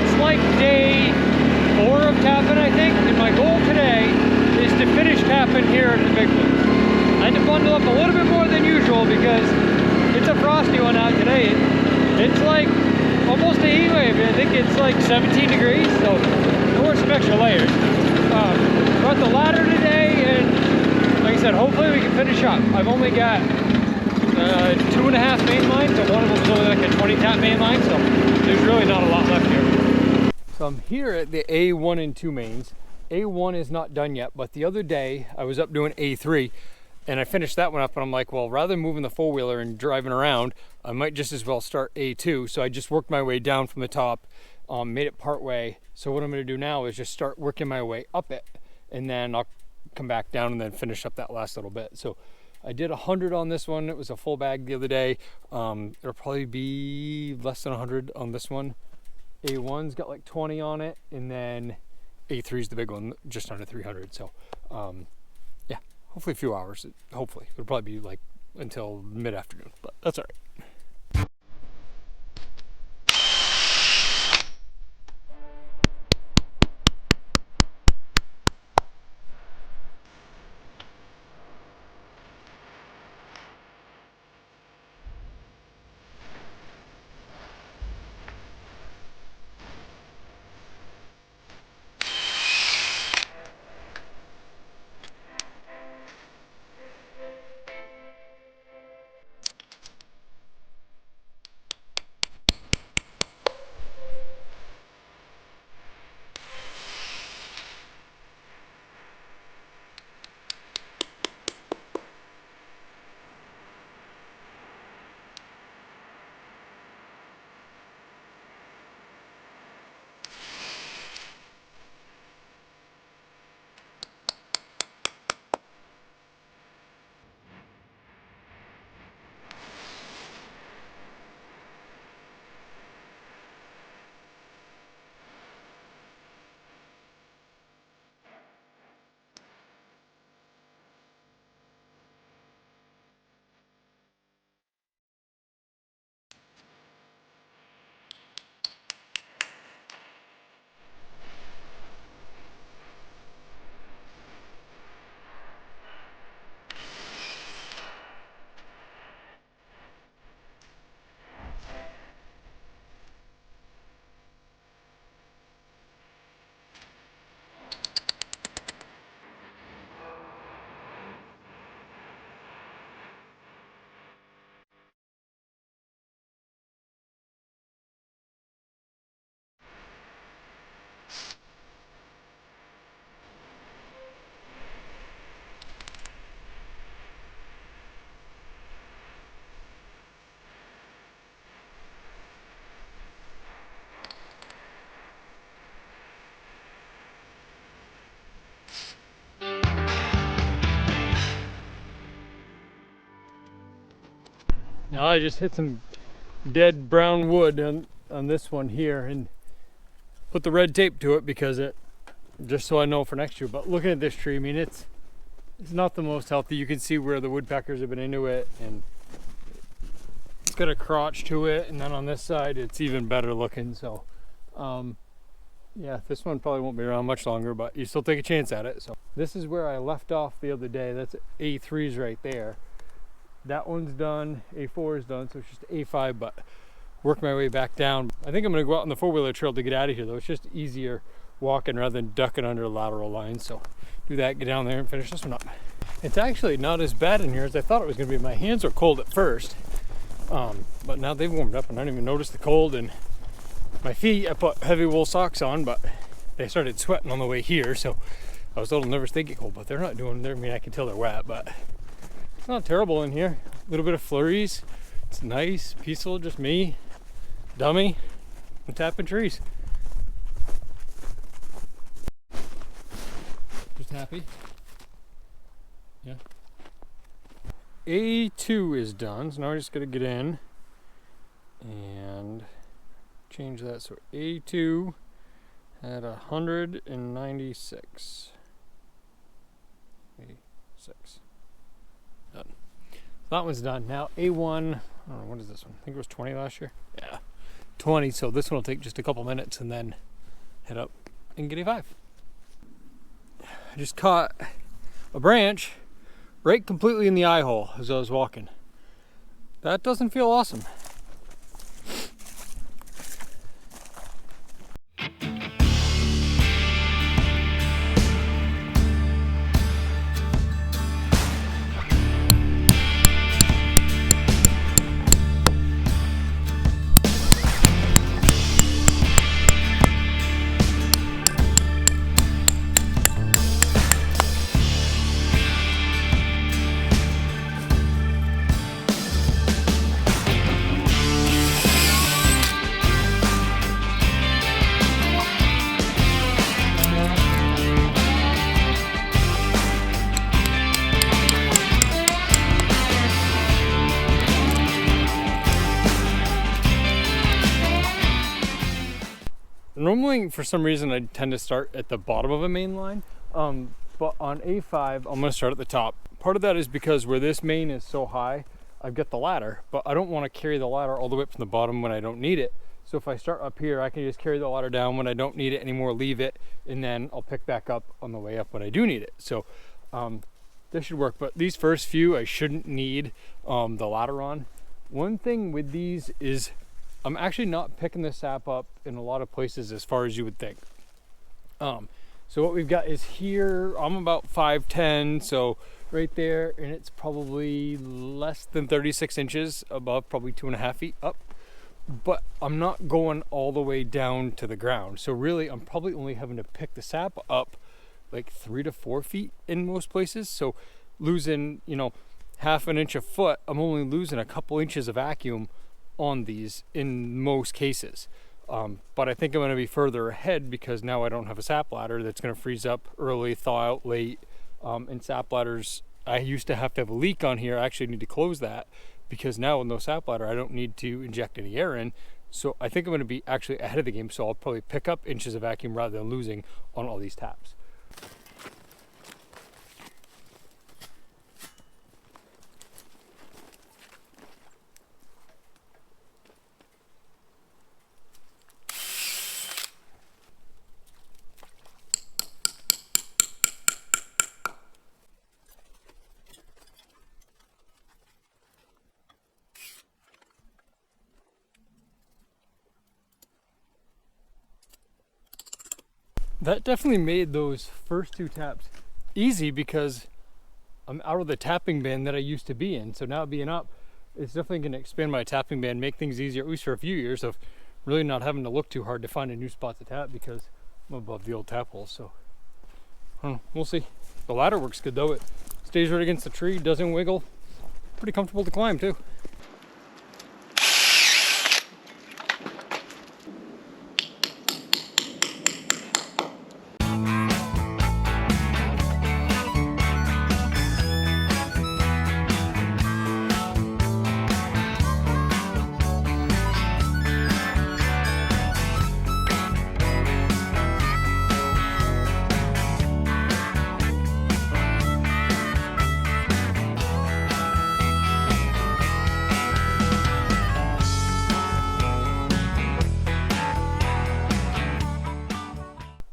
It's like day 4 of tapping, I think, and my goal today is to finish tapping here at the big ones. I had to bundle up a little bit more than usual because it's a frosty one out today. It's like almost a heat wave. I think it's like 17 degrees, so I wore some extra layers. Brought the ladder today, and like I said, hopefully we can finish up. I've only got 2.5 main lines, and one of them is only like a 20 tap main line, so there's really not a lot left here. So I'm here at the A1 and 2 mains. A1 is not done yet, but the other day I was up doing A3 and I finished that one up, and I'm like, well, rather than moving the four-wheeler and driving around, I might just as well start A2. So I just worked my way down from the top, made it part way. So what I'm gonna do now is just start working my way up it, and then I'll come back down and then finish up that last little bit. So I did 100 on this one. It was a full bag the other day. It'll probably be less than 100 on this one. A1's got like 20 on it, and then A3's the big one, just under 300. So yeah, hopefully a few hours. Hopefully it'll probably be like until mid-afternoon, but that's all right. Now I just hit some dead brown wood on this one here and put the red tape to it because just so I know for next year. But looking at this tree, I mean, it's not the most healthy. You can see where the woodpeckers have been into it, and it's got a crotch to it, and then on this side it's even better looking. So yeah, this one probably won't be around much longer, but you still take a chance at it. So this is where I left off the other day. That's A3's right there. That one's done, A4 is done, so it's just A5, but work my way back down. I think I'm gonna go out on the four-wheeler trail to get out of here though. It's just easier walking rather than ducking under lateral lines. So do that, get down there and finish this one up. It's actually not as bad in here as I thought it was gonna be. My hands were cold at first, but now they've warmed up and I didn't even notice the cold. And my feet, I put heavy wool socks on, but they started sweating on the way here. So I was a little nervous they get cold, but they're not doing, I mean, I can tell they're wet, but it's not terrible in here. A little bit of flurries. It's nice, peaceful, just me, dummy, and tapping trees. Just happy. Yeah. A2 is done, so now I just gotta get in and change that. So A2 had 196. A6. Done. That one's done. Now A1, I don't know, what is this one? I think it was 20 last year. Yeah. 20, so this one will take just a couple minutes and then head up and get A5. I just caught a branch right completely in the eye hole as I was walking. That doesn't feel awesome. Normally, for some reason, I tend to start at the bottom of a main line, but on A5, I'm going to start at the top. Part of that is because where this main is so high, I've got the ladder, but I don't want to carry the ladder all the way up from the bottom when I don't need it. So if I start up here, I can just carry the ladder down when I don't need it anymore, leave it, and then I'll pick back up on the way up when I do need it. So this should work, but these first few, I shouldn't need the ladder on. One thing with these is I'm actually not picking the sap up in a lot of places as far as you would think. So what we've got is here, I'm about 5'10", so right there, and it's probably less than 36 inches above, probably 2.5 feet up. But I'm not going all the way down to the ground. So really, I'm probably only having to pick the sap up like 3 to 4 feet in most places. So losing, half an inch a foot, I'm only losing a couple inches of vacuum on these in most cases. But I think I'm going to be further ahead because now I don't have a sap ladder that's going to freeze up early, thaw out late. And sap ladders, I used to have a leak on here. I actually need to close that because now with no sap ladder, I don't need to inject any air in. So I think I'm going to be actually ahead of the game. So I'll probably pick up inches of vacuum rather than losing on all these taps. That definitely made those first two taps easy because I'm out of the tapping band that I used to be in. So now being up, it's definitely going to expand my tapping band, make things easier, at least for a few years, of really not having to look too hard to find a new spot to tap because I'm above the old tap hole. So we'll see. The ladder works good though. It stays right against the tree, doesn't wiggle. Pretty comfortable to climb too.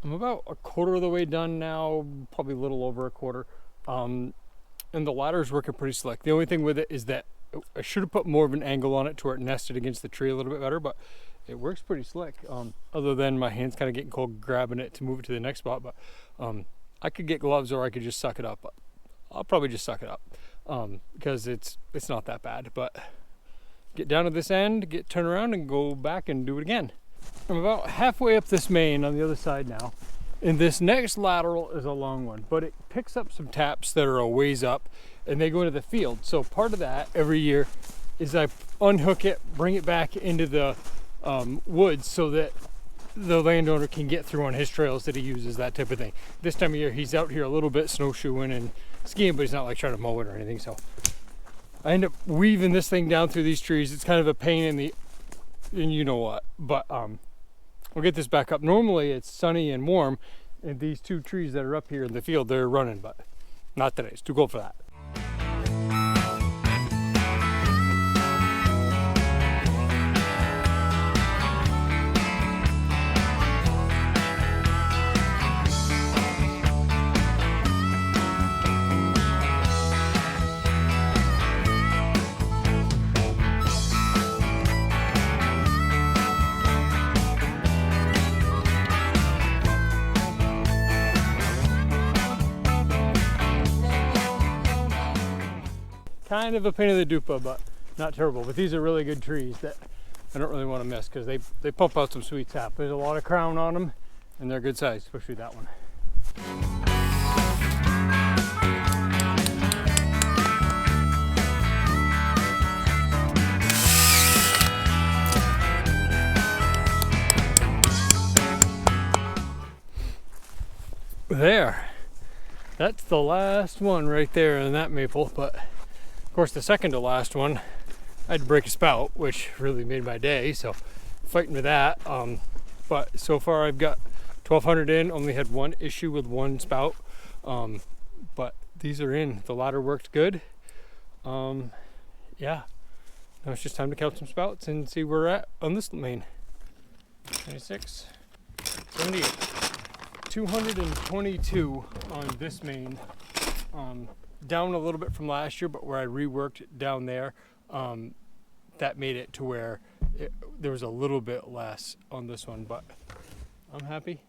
I'm about a quarter of the way done now, probably a little over a quarter. And the ladder's working pretty slick. The only thing with it is that I should have put more of an angle on it to where it nested against the tree a little bit better, but it works pretty slick. Other than my hands kind of getting cold grabbing it to move it to the next spot, but I could get gloves or I could just suck it up. But I'll probably just suck it up because it's not that bad. But get down to this end, turn around and go back and do it again. I'm about halfway up this main on the other side now, and this next lateral is a long one, but it picks up some taps that are a ways up and they go into the field. So part of that every year is I unhook it, bring it back into the woods so that the landowner can get through on his trails that he uses, that type of thing. This time of year he's out here a little bit snowshoeing and skiing, but he's not like trying to mow it or anything. So I end up weaving this thing down through these trees. It's kind of a pain in the you know what, but we'll get this back up. Normally it's sunny and warm, and these two trees that are up here in the field, they're running, but not today. It's too cold for that. kind of a pain in the dupa, but not terrible. But these are really good trees that I don't really want to miss because they pump out some sweet sap. There's a lot of crown on them, and they're good size, especially that one. There, that's the last one right there in that maple, but of course the second to last one I had to break a spout, which really made my day, so fighting with that. But so far I've got 1200 in, only had one issue with one spout, but these are in. The ladder worked good. Yeah, now it's just time to count some spouts and see where we're at on this main. 26, 78. 222 on this main, down a little bit from last year, but where I reworked down there, that made it to where there was a little bit less on this one, but I'm happy.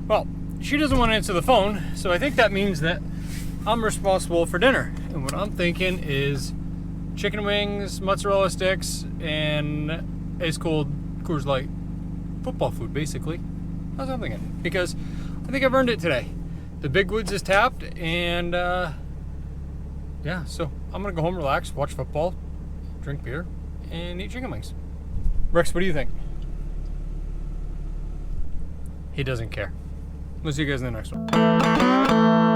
Well, she doesn't want to answer the phone, so I think that means that I'm responsible for dinner. And what I'm thinking is chicken wings, mozzarella sticks, and ice cold Coors Light. Football food, basically. That's what I'm thinking, because I think I've earned it today. The Big Woods is tapped, and yeah, so I'm gonna go home, relax, watch football, drink beer, and eat chicken wings. Rex, what do you think? He doesn't care. We'll see you guys in the next one.